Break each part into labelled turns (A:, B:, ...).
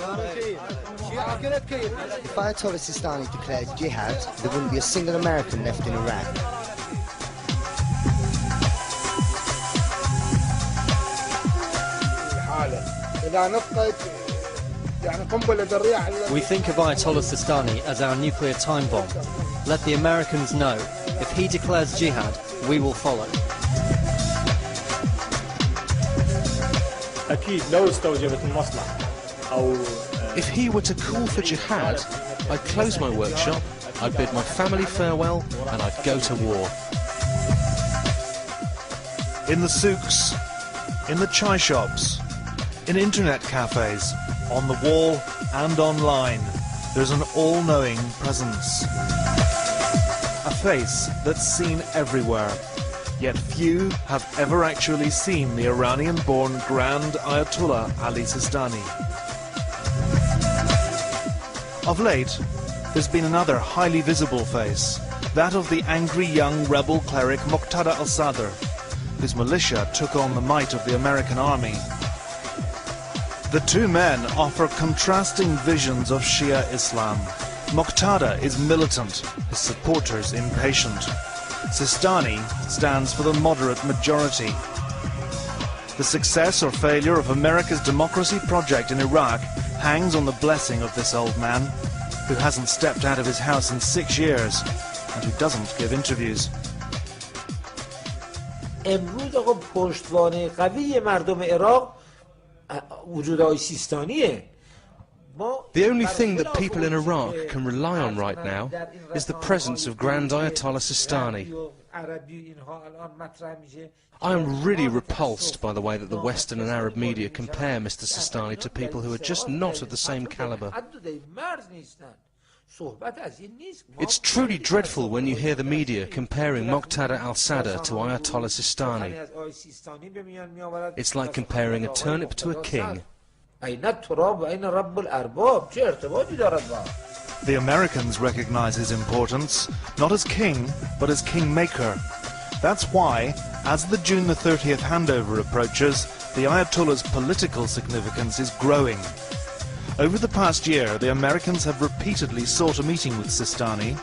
A: If Ayatollah Sistani declared jihad, there wouldn't be a single American left in Iraq.
B: We think of Ayatollah Sistani as our nuclear time bomb. Let the Americans know, if he declares jihad, we will follow.
C: If he were to call for jihad, I'd close my workshop, I'd bid my family farewell, and I'd go to war.
D: In the souks, in the chai shops, in internet cafes, on the wall and online, there's an all-knowing presence. A face that's seen everywhere, yet few have ever actually seen the Iranian-born Grand Ayatollah Ali Sistani. Of late, there's been another highly visible face, that of the angry young rebel cleric Muqtada al-Sadr, whose militia took on the might of the American army. The two men offer contrasting visions of Shia Islam. Muqtada is militant, his supporters impatient. Sistani stands for the moderate majority. The success or failure of America's democracy project in Iraq hangs on the blessing of this old man, who hasn't stepped out of his house in 6 years and who doesn't give interviews.
E: امروز آقا پشتوانه قوی مردم عراق وجود آقای سیستانیه.
C: The only thing that people in Iraq can rely on right now is the presence of Grand Ayatollah Sistani. I am really repulsed by the way that the Western and Arab media compare Mr. Sistani to people who are just not of the same caliber. It's truly dreadful when you hear the media comparing Muqtada al-Sadr to Ayatollah Sistani. It's like comparing a turnip to a king.
D: The Americans recognize his importance, not as king, but as kingmaker. That's why, as the June the 30th handover approaches, the Ayatollah's political significance is growing. Over the past year, the Americans have repeatedly sought a meeting with Sistani,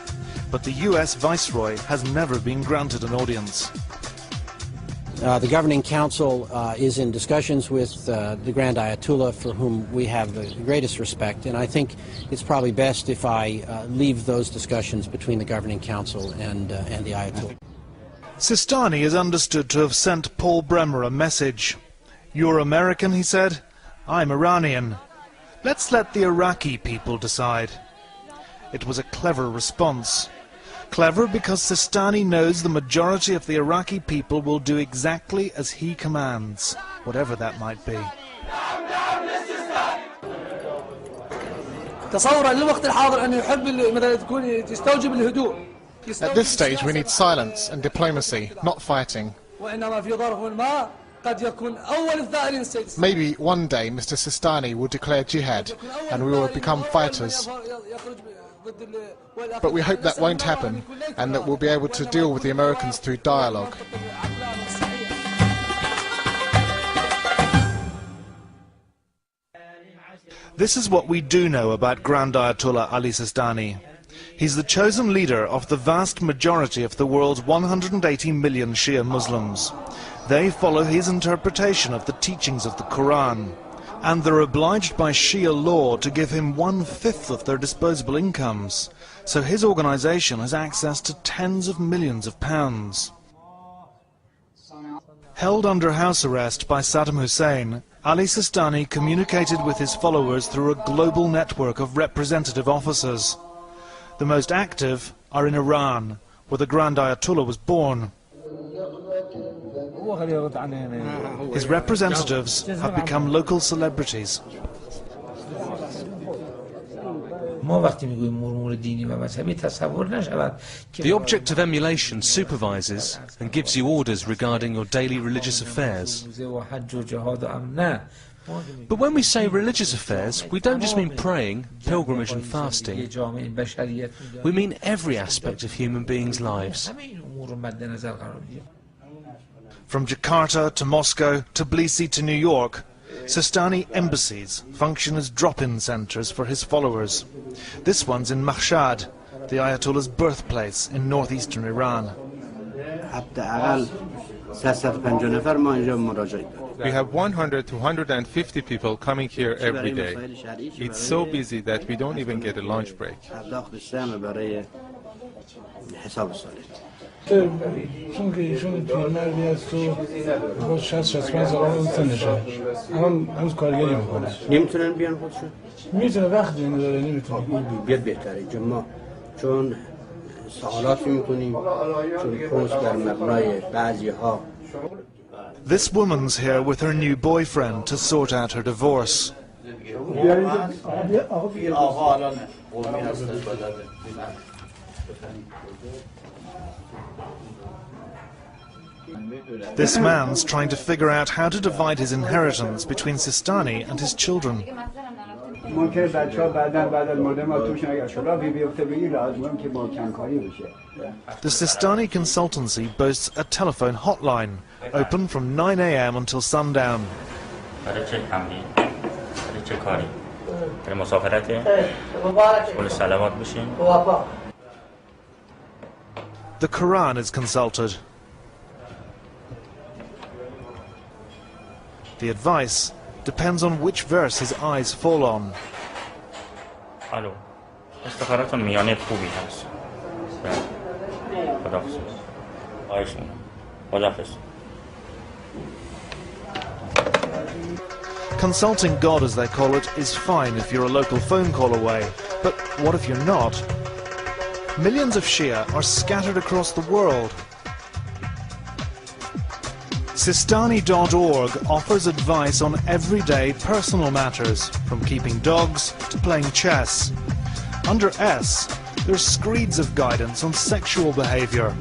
D: but the US Viceroy has never been granted an audience.
F: The Governing Council is in discussions with the Grand Ayatollah, for whom we have the greatest respect, and I think it's probably best if I leave those discussions between the Governing Council and the Ayatollah.
D: Sistani is understood to have sent Paul Bremer a message. "You're American," he said. "I'm Iranian. Let's let the Iraqi people decide." It was a clever response. Clever because Sistani knows the majority of the Iraqi people will do exactly as he commands, whatever that might be.
G: At this stage we need silence and diplomacy, not fighting. Maybe one day Mr. Sistani will declare jihad and we will become fighters. But we hope that won't happen and that we'll be able to deal with the Americans through dialogue.
D: This is what we do know about Grand Ayatollah Ali Sistani. He's the chosen leader of the vast majority of the world's 180 million Shia Muslims. They follow his interpretation of the teachings of the Quran, and they're obliged by Shia law to give him 1/5 of their disposable incomes, so his organization has access to tens of millions of pounds. Held under house arrest by Saddam Hussein, Ali Sistani communicated with his followers through a global network of representative officers. The most active are in Iran, where the Grand Ayatollah was born. His representatives have become local celebrities.
C: The object of emulation supervises and gives you orders regarding your daily religious affairs. But when we say religious affairs, we don't just mean praying, pilgrimage and fasting. We mean every aspect of human beings' lives.
D: From Jakarta to Moscow to Tbilisi to New York, Sistani embassies function as drop-in centres for his followers. This one's in Mashhad, the Ayatollah's birthplace in northeastern Iran.
H: We have 100 to 150 people coming here every day. It's so busy that we don't even get a lunch break.
D: This woman's here with her new boyfriend to sort out her divorce. This man's trying to figure out how to divide his inheritance between Sistani and his children. The Sistani consultancy boasts a telephone hotline, open from 9 a.m. until sundown. The Quran is consulted. The advice depends on which verse his eyes fall on. Consulting God, as they call it, is fine if you're a local phone call away. But what if you're not? Millions of Shia are scattered across the world. Sistani.org offers advice on everyday personal matters, from keeping dogs to playing chess. Under S, there's screeds of guidance on sexual behaviour.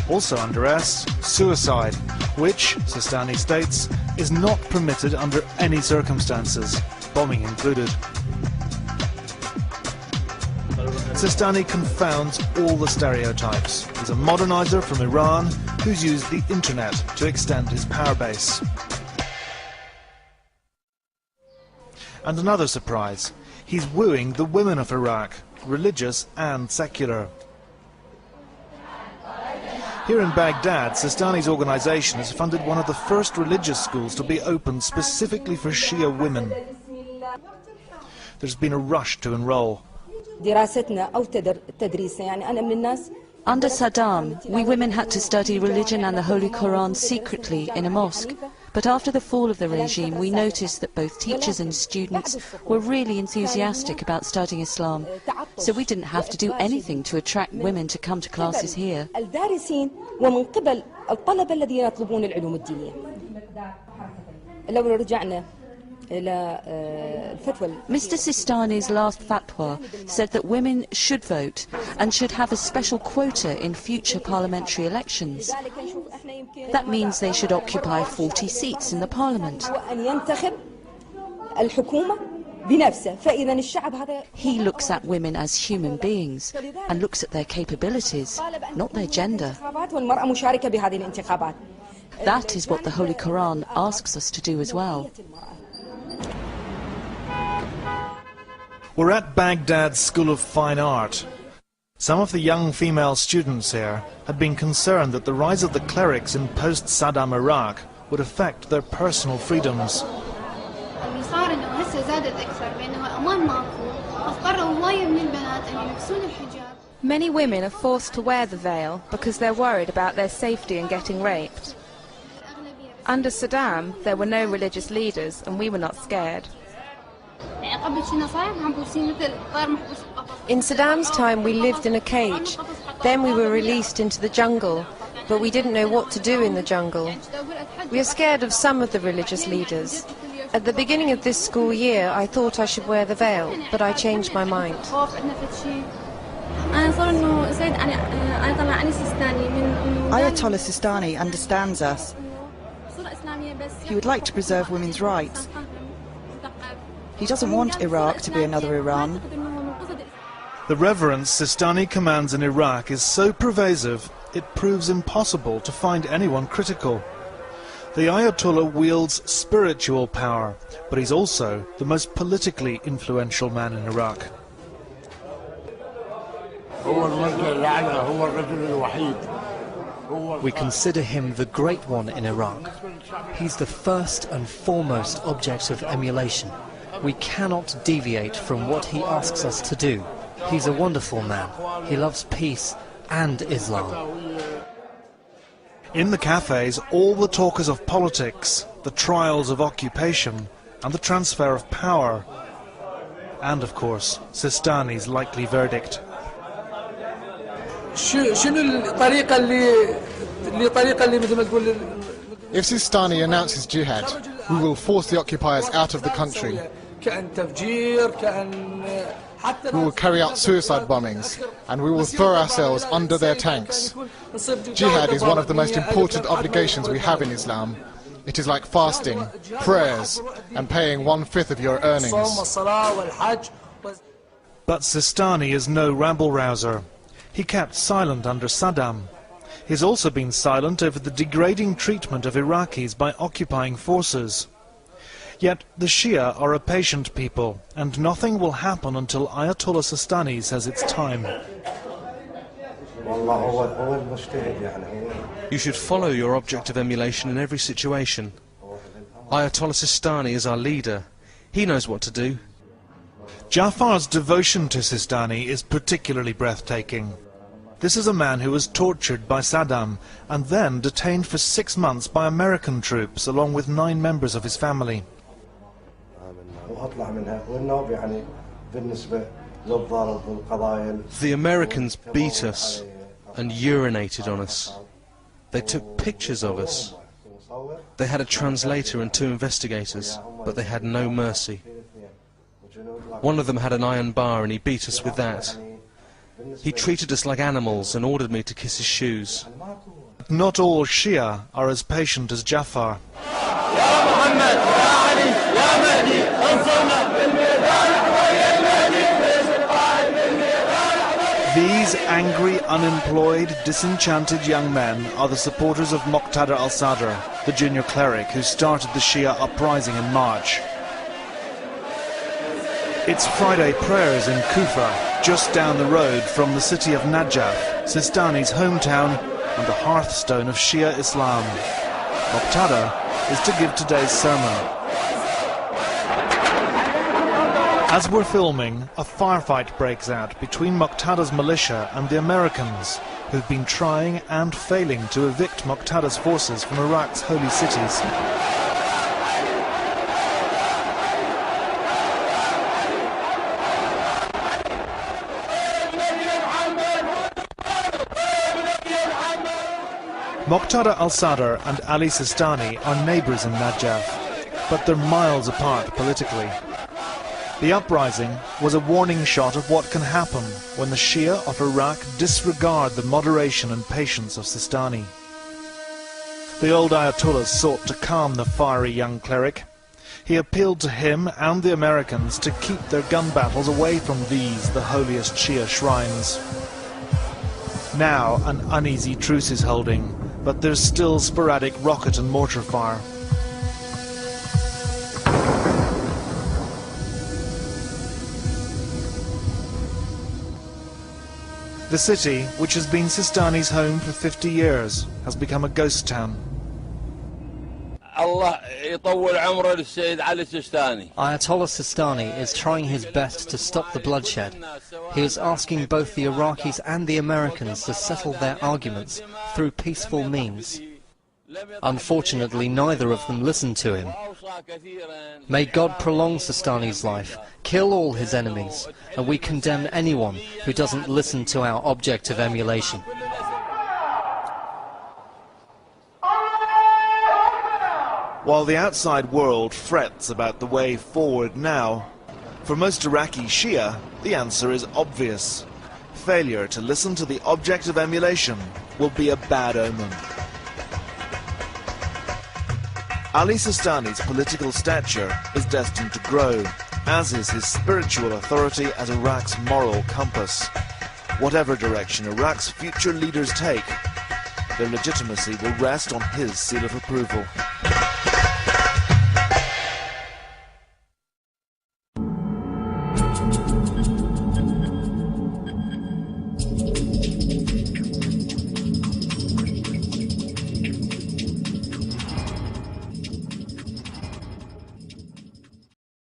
D: Also under S, suicide, which, Sistani states, is not permitted under any circumstances, bombing included. Sistani confounds all the stereotypes. He's a modernizer from Iran who's used the internet to extend his power base. And another surprise, he's wooing the women of Iraq, religious and secular. Here in Baghdad, Sistani's organisation has funded one of the first religious schools to be opened specifically for Shia women. There's been a rush to enrol.
I: Under Saddam, we women had to study religion and the Holy Quran secretly in a mosque. But after the fall of the regime, we noticed that both teachers and students were really enthusiastic about studying Islam. So we didn't have to do anything to attract women to come to classes here. Mr. Sistani's last fatwa said that women should vote and should have a special quota in future parliamentary elections. That means they should occupy 40 seats in the parliament. He looks at women as human beings and looks at their capabilities, not their gender. That is what the Holy Quran asks us to do as well.
D: We're at Baghdad's School of Fine Art. Some of the young female students here had been concerned that the rise of the clerics in post-Saddam Iraq would affect their personal freedoms.
J: Many women are forced to wear the veil because they're worried about their safety and getting raped. Under Saddam, there were no religious leaders and we were not scared.
K: In Saddam's time we lived in a cage. Then we were released into the jungle, but we didn't know what to do in the jungle. We are scared of some of the religious leaders. At the beginning of this school year I thought I should wear the veil, but I changed my mind.
L: Ayatollah Sistani understands us. He would like to preserve women's rights. He doesn't want Iraq to be another Iran.
D: The reverence Sistani commands in Iraq is so pervasive, it proves impossible to find anyone critical. The Ayatollah wields spiritual power, but he's also the most politically influential man in Iraq.
B: We consider him the great one in Iraq. He's the first and foremost object of emulation. We cannot deviate from what he asks us to do. He's a wonderful man. He loves peace and Islam.
D: In the cafes, all the talk is of politics, the trials of occupation, and the transfer of power. And, of course, Sistani's likely verdict.
G: If Sistani announces jihad, we will force the occupiers out of the country. We will carry out suicide bombings, and we will throw ourselves under their tanks. Jihad is one of the most important obligations we have in Islam. It is like fasting, prayers, and paying 1/5 of your earnings.
D: But Sistani is no rabble-rouser. He kept silent under Saddam. He's also been silent over the degrading treatment of Iraqis by occupying forces. Yet the Shia are a patient people, and nothing will happen until Ayatollah Sistani says it's time.
C: You should follow your object of emulation in every situation. Ayatollah Sistani is our leader. He knows what to do.
D: Jafar's devotion to Sistani is particularly breathtaking. This is a man who was tortured by Saddam and then detained for 6 months by American troops along with 9 members of his family.
C: The Americans beat us and urinated on us. They took pictures of us. They had a translator and 2 investigators, but they had no mercy. One of them had an iron bar and he beat us with that. He treated us like animals and ordered me to kiss his shoes.
D: Not all Shia are as patient as Jafar. These angry, unemployed, disenchanted young men are the supporters of Muqtada al-Sadr, the junior cleric who started the Shia uprising in March. It's Friday prayers in Kufa, just down the road from the city of Najaf, Sistani's hometown and the hearthstone of Shia Islam. Muqtada is to give today's sermon. As we're filming, a firefight breaks out between Muqtada's militia and the Americans, who've been trying and failing to evict Muqtada's forces from Iraq's holy cities. Muqtada al-Sadr and Ali Sistani are neighbours in Najaf, but they're miles apart politically. The uprising was a warning shot of what can happen when the Shia of Iraq disregard the moderation and patience of Sistani. The old Ayatollah sought to calm the fiery young cleric. He appealed to him and the Americans to keep their gun battles away from these, the holiest Shia shrines. Now an uneasy truce is holding, but there's still sporadic rocket and mortar fire. The city, which has been Sistani's home for 50 years, has become a ghost town.
B: Ayatollah Sistani is trying his best to stop the bloodshed. He is asking both the Iraqis and the Americans to settle their arguments through peaceful means. Unfortunately, neither of them listen to him. May God prolong Sistani's life, kill all his enemies, and we condemn anyone who doesn't listen to our object of emulation.
D: While the outside world frets about the way forward now, for most Iraqi Shia, the answer is obvious. Failure to listen to the object of emulation will be a bad omen. Ali Sistani's political stature is destined to grow, as is his spiritual authority as Iraq's moral compass. Whatever direction Iraq's future leaders take, their legitimacy will rest on his seal of approval.